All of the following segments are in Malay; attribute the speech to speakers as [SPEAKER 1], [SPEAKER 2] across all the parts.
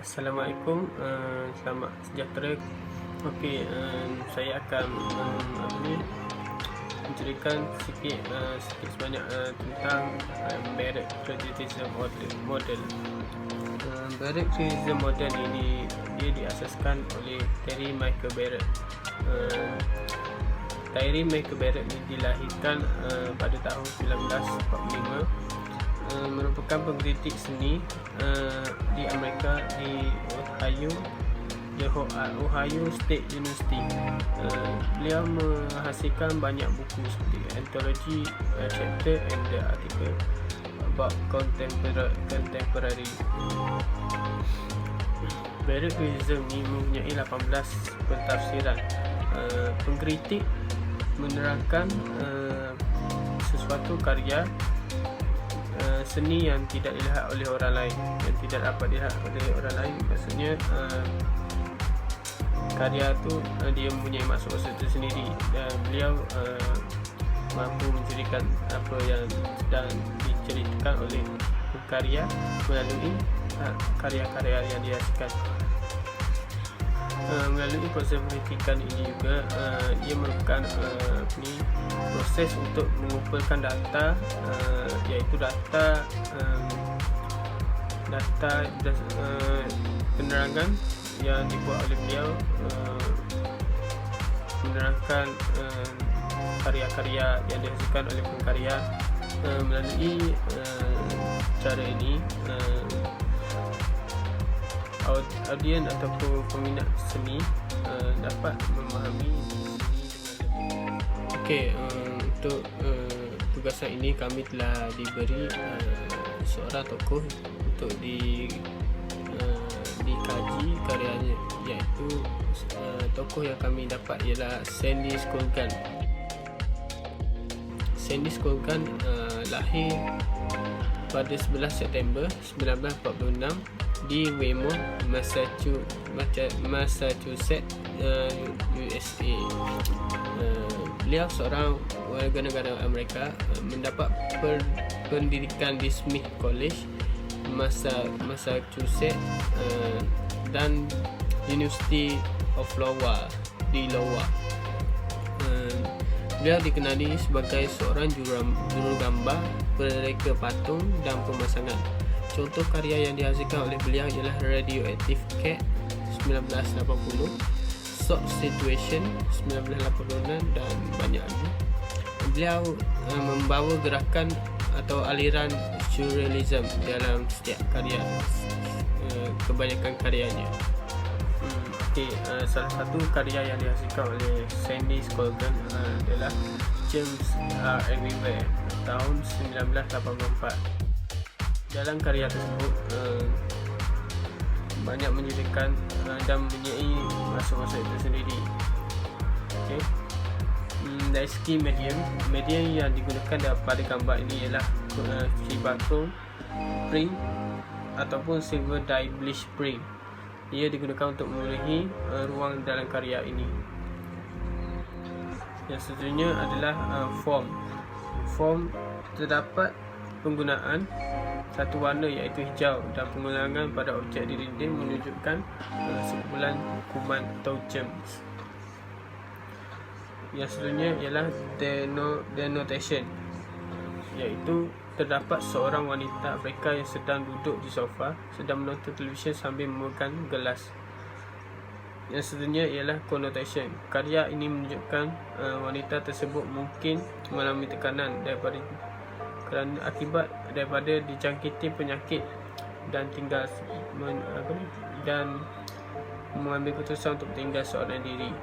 [SPEAKER 1] Assalamualaikum, selamat sejahtera. Okey, saya akan menceritakan sikit sebanyak tentang Barrett Criticism Model. Barrett Criticism Model ini dia diasaskan oleh Terry Michael Barrett. Terry Michael Barrett ini dilahirkan pada tahun 1945. Merupakan pengkritik seni di Amerika, di Ohio State University. Beliau menghasilkan banyak buku seperti Anthology, Chapter and the Article about Contemporary. Barrett Criticism ini mempunyai 18 pentafsiran. Pengkritik menerangkan sesuatu karya seni yang tidak dilihat oleh orang lain, yang tidak dapat dilihat oleh orang lain. Maksudnya karya tu dia mempunyai maksud-maksud tersendiri, dan beliau mampu menceritakan apa yang sedang diceritakan oleh karya melalui karya-karya yang dihasilkan. Melalui proses penelitian ini juga ia merupakan proses untuk mengumpulkan data, iaitu data penerangan yang dibuat oleh beliau, menerangkan karya-karya yang dihasilkan oleh pengkarya. Melalui cara ini audien ataupun peminat seni dapat memahami seni dengan lebih. Okey, untuk tugasan ini kami telah diberi seorang tokoh untuk dikaji karyanya, iaitu tokoh yang kami dapat ialah Sandy Skolgan. Sandy Skolgan lahir pada 11 September 1946 di Weymouth, Massachusetts, USA. Beliau seorang warga negara Amerika, mendapat pendidikan di Smith College, Massachusetts, dan University of Iowa di Iowa. Beliau dikenali sebagai seorang jurugambar, pereka patung dan pemasangan. Contoh karya yang dihasilkan oleh beliau ialah Radioactive Cat 1980, Shock Situation 1986 dan banyak lagi. Beliau membawa gerakan atau aliran surrealism dalam setiap karya, kebanyakan karyanya. Salah satu karya yang dihasilkan oleh Sandy Skolgan adalah Germs Are Everywhere tahun 1984. Dalam karya tersebut banyak menjadikan dan mempunyai maksud-maksud itu sendiri. Okay. Dari segi medium yang digunakan pada gambar ini ialah Cibatrone print ataupun silver dye bleach print. Ia digunakan untuk memenuhi ruang dalam karya ini. Yang seterusnya adalah form. Terdapat penggunaan satu warna iaitu hijau, dan pengulangan pada objek di dinding menunjukkan sekumpulan kuman atau germs. Yang seterusnya ialah denotation, iaitu terdapat seorang wanita Afrika yang sedang duduk di sofa, sedang menonton televisyen sambil memegang gelas. Yang seterusnya ialah connotation. Karya ini menunjukkan wanita tersebut mungkin mengalami tekanan akibat daripada dijangkiti penyakit dan mengambil keputusan untuk tinggal seorang diri.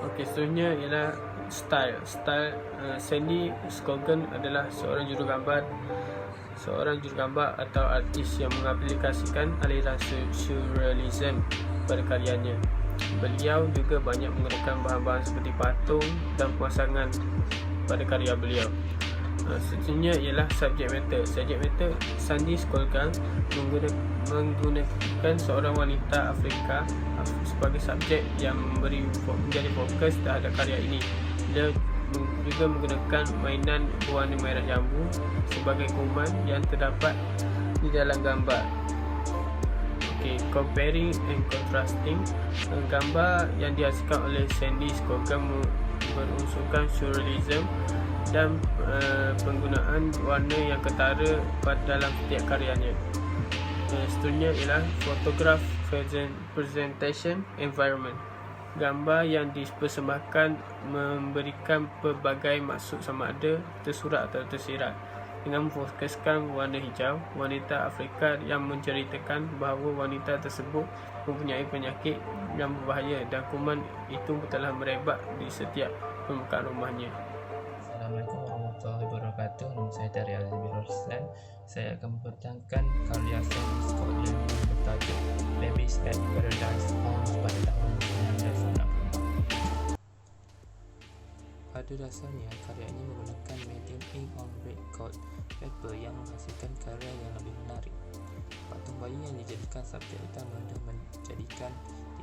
[SPEAKER 1] Okey, seterusnya ialah style. Sandy Skolgan adalah seorang jurugambar atau artis yang mengaplikasikan aliran surrealism pada karyanya. Beliau juga banyak menggunakan bahan-bahan seperti patung dan pemasangan pada karya beliau. Seterusnya ialah subject matter. Sandy Skolgan menggunakan seorang wanita Afrika sebagai subjek yang menjadi fokus terhadap karya ini. Dia juga menggunakan mainan berwarna merah jambu sebagai kuman yang terdapat di dalam gambar. Okay, comparing and contrasting. Gambar yang dihasilkan oleh Sandy Scoggin berunsurkan surrealism dan penggunaan warna yang ketara dalam setiap karyanya. Seterusnya ialah photograph presentation environment. Gambar yang dipersembahkan memberikan pelbagai maksud sama ada tersurat atau tersirat dengan memfokuskan warna hijau. Wanita Afrika yang menceritakan bahawa wanita tersebut mempunyai penyakit yang berbahaya dan kuman itu telah merebak di setiap permukaan rumahnya.
[SPEAKER 2] Assalamualaikum warahmatullahi wabarakatuh. Nama saya Dari Azizul Roslan. Saya akan mempertentangkan karya Sandy Scoggin yang bertajuk Babies at Paradise Homes pada tahun 1964. Pada dasarnya, karya ini menggunakan medium ink on red coat paper yang menghasilkan karya yang lebih menarik. Patung bayi yang dijadikan subjek utama dan menjadikan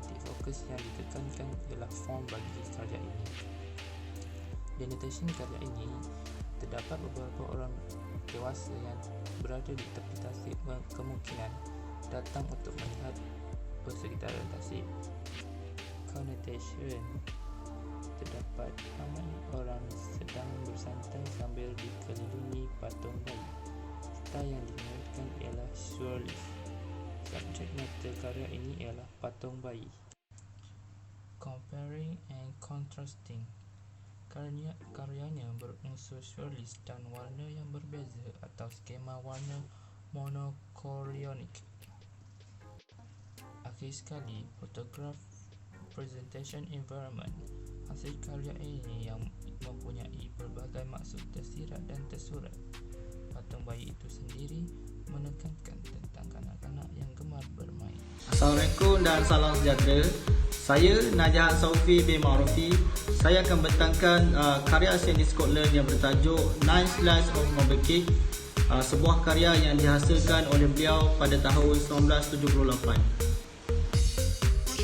[SPEAKER 2] titik fokus yang ditekankan ialah form bagi karya ini. Denotation karya ini terdapat beberapa orang dewasa yang berada di tepi tasik kemungkinan datang untuk melihat persekitaran tasik. Connotation terdapat ramai orang sedang bersantai sambil dikelilingi patung bayi. Style yang digunakan ialah surrealist. Subjek mata karya ini ialah patung bayi. Comparing and contrasting. Karyanya berunsur surrealist dan warna yang berbeza atau skema warna monochronic. Akhir sekali, photograph presentation environment. Hasil karya ini yang mempunyai pelbagai maksud tersirat dan tersurat. Patung bayi itu sendiri menekankan tentang kanak-kanak yang gemar bermain.
[SPEAKER 3] Assalamualaikum dan salam sejahtera. Saya Najah Saufi bin Ma'rufi. Saya akan bentangkan karya Sandy Scoggin yang bertajuk Nine Slices of Marble Cake, sebuah karya yang dihasilkan oleh beliau pada tahun 1978.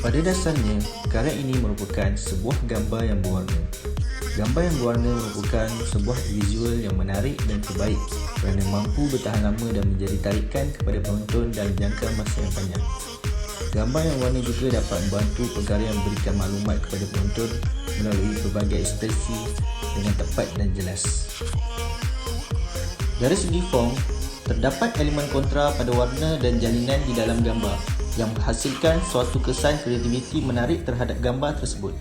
[SPEAKER 4] Pada dasarnya, karya ini merupakan sebuah gambar yang berwarna. Gambar yang berwarna merupakan sebuah visual yang menarik dan terbaik kerana mampu bertahan lama dan menjadi tarikan kepada penonton dalam jangka masa yang panjang. Gambar yang warna juga dapat membantu pencarian memberikan maklumat kepada penonton melalui pelbagai ekspresi dengan tepat dan jelas. Dari segi form, terdapat elemen kontra pada warna dan jalinan di dalam gambar yang menghasilkan suatu kesan kreativiti menarik terhadap gambar tersebut.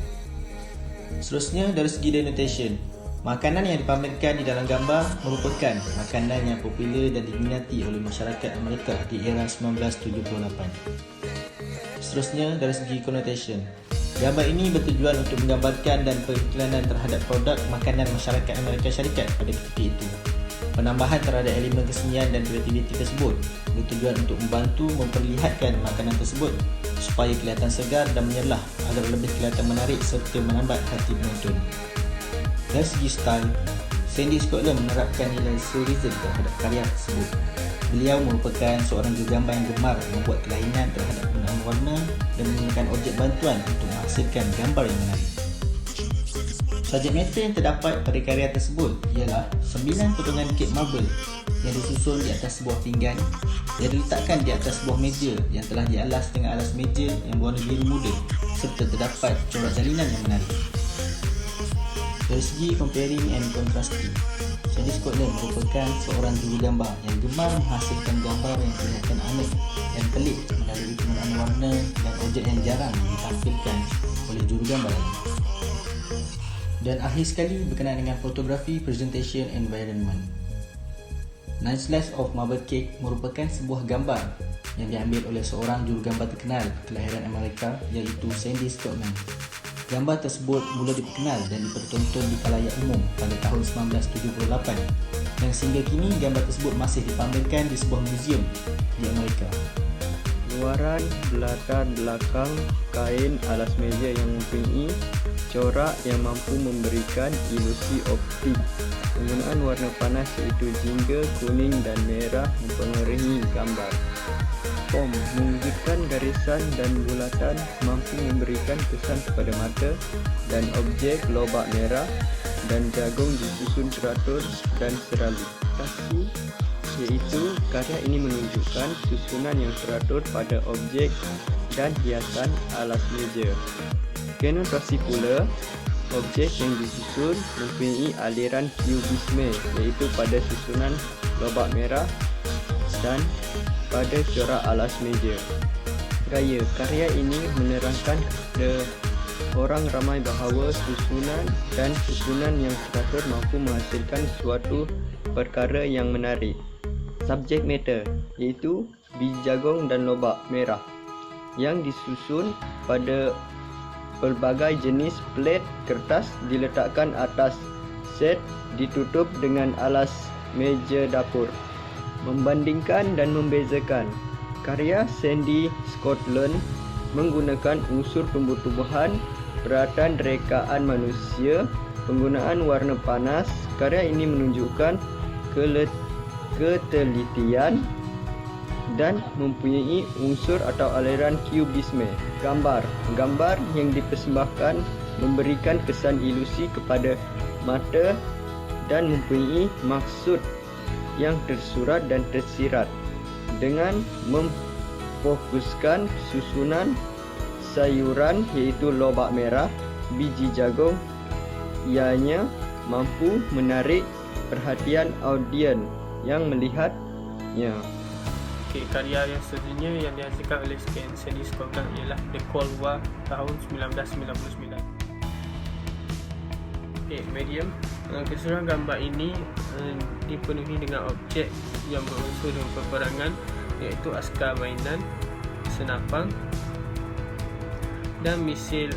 [SPEAKER 4] Seterusnya, dari segi denotation, makanan yang dipamerkan di dalam gambar merupakan makanan yang popular dan diminati oleh masyarakat Amerika di era 1978. Seterusnya, dari segi connotation, gambar ini bertujuan untuk menggambarkan dan periklanan terhadap produk makanan masyarakat Amerika Syarikat pada ketika itu. Penambahan terhadap elemen kesenian dan kreativiti tersebut bertujuan untuk membantu memperlihatkan makanan tersebut supaya kelihatan segar dan menyelah agar lebih kelihatan menarik serta menambat hati penonton. Dari segi style, Sandy Scoggin menerapkan nilai surrealism terhadap karya tersebut. Beliau merupakan seorang jurugambar yang gemar membuat kelainan terhadap penggunaan warna dan menggunakan objek bantuan untuk menghasilkan gambar yang menarik. Subjek mata yang terdapat pada karya tersebut ialah 9 potongan kek marble yang disusun di atas sebuah pinggan yang diletakkan di atas sebuah meja yang telah dialas dengan alas meja yang berwarna biru muda serta terdapat corak jalinan yang menarik. Dari segi comparing and contrasting, Sandy Scoggin merupakan seorang jurugambar yang gemar menghasilkan gambar yang kelihatan aneh dan pelik melalui penggunaan warna dan objek yang jarang ditampilkan oleh jurugambar lain. Dan akhir sekali berkenaan dengan fotografi presentation environment. Nine Slices of Marble Cake merupakan sebuah gambar yang diambil oleh seorang jurugambar terkenal kelahiran Amerika iaitu Sandy Scoggin. Gambar tersebut mula diperkenal dan dipertonton di khalayak umum pada tahun 1978 dan sehingga kini gambar tersebut masih dipamerkan di sebuah muzium di Amerika.
[SPEAKER 5] Luaran latar belakang kain alas meja yang mempunyai corak yang mampu memberikan ilusi optik. Penggunaan warna panas iaitu jingga, kuning dan merah mempengaruhi gambar. Form mewujudkan garisan dan bulatan mampu memberikan kesan kepada mata dan objek lobak merah dan jagung disusun teratur dan selalu. Kasih iaitu karya ini menunjukkan susunan yang teratur pada objek dan hiasan alas meja. Kenotasi pula, objek yang disusun mempunyai aliran kubisme, iaitu pada susunan lobak merah dan pada corak alas meja. Gaya karya ini menerangkan kepada orang ramai bahawa susunan dan susunan yang teratur mampu menghasilkan suatu perkara yang menarik. Subject matter iaitu biji jagung dan lobak merah yang disusun pada pelbagai jenis plet kertas diletakkan atas set ditutup dengan alas meja dapur. Membandingkan dan membezakan, karya Sandy Scotland menggunakan unsur tumbuh-tumbuhan, peralatan rekaan manusia, penggunaan warna panas. Karya ini menunjukkan ketelitian dan mempunyai unsur atau aliran kubisme. Gambar yang dipersembahkan memberikan kesan ilusi kepada mata dan mempunyai maksud yang tersurat dan tersirat dengan memfokuskan susunan sayuran iaitu lobak merah, biji jagung. Ianya mampu menarik perhatian audien yang melihatnya.
[SPEAKER 1] Okey, karya yang seterusnya yang dihasilkan oleh Sandy Scotland ialah The Cold War tahun 1999. Okey, medium. Keseluruhan gambar ini dipenuhi dengan objek yang berunsur dengan peperangan, iaitu askar mainan, senapang dan misil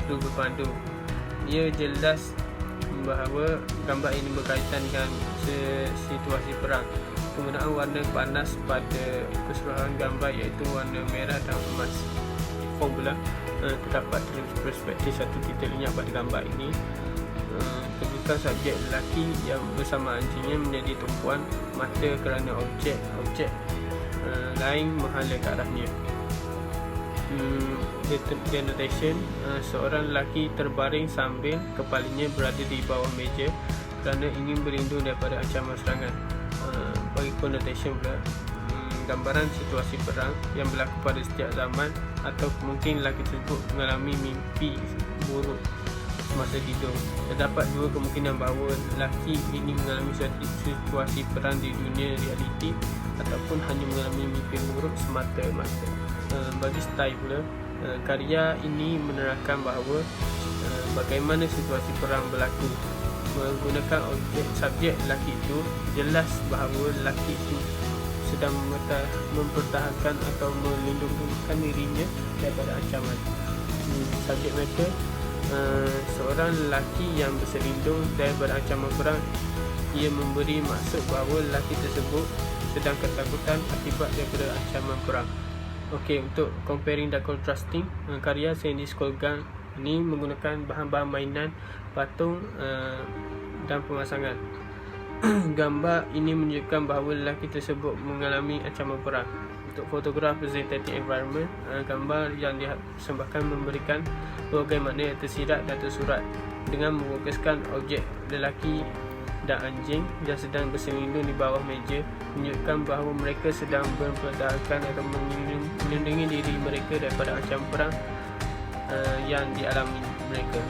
[SPEAKER 1] peluru berpandu. Ia jelas bahawa gambar ini berkaitan dengan situasi perang. Penggunaan warna panas pada keseluruhan gambar iaitu warna merah dan emas. Formula terdapat dari perspektif satu titik lenyap pada gambar ini. Kedudukan subjek lelaki yang bersama anjingnya menjadi tumpuan mata kerana objek lain menghala ke arahnya. Denotation, seorang lelaki terbaring sambil kepalanya berada di bawah meja kerana ingin berlindung daripada ancaman serangan. Bagi connotation pula, gambaran situasi perang yang berlaku pada setiap zaman atau mungkin lelaki tersebut mengalami mimpi buruk semasa tidur. Terdapat dua kemungkinan bahawa lelaki ini mengalami situasi perang di dunia realiti ataupun hanya mengalami mimpi buruk semata-mata. Bagi style pula, karya ini menerangkan bahawa bagaimana situasi perang berlaku. Menggunakan subjek lelaki itu, jelas bahawa lelaki itu sedang mempertahankan atau melindungkan dirinya daripada ancaman. Subjek matter, seorang lelaki yang berselindung daripada ancaman perang. Ia memberi maksud bahawa lelaki tersebut sedang ketakutan akibat daripada ancaman perang. Okey, untuk comparing dan contrasting, karya Sandy Scotland ini menggunakan bahan-bahan mainan, patung dan pemasangan. Gambar ini menunjukkan bahawa lelaki tersebut mengalami ancaman perang. Untuk fotograf representative environment, gambar yang dipersembahkan memberikan pelbagai makna yang tersirat dan tersurat dengan memfokuskan objek lelaki dan anjing yang sedang berselindung di bawah meja, menunjukkan bahawa mereka sedang mempertahankan atau melindungi diri mereka daripada ancaman perang yang dialami mereka.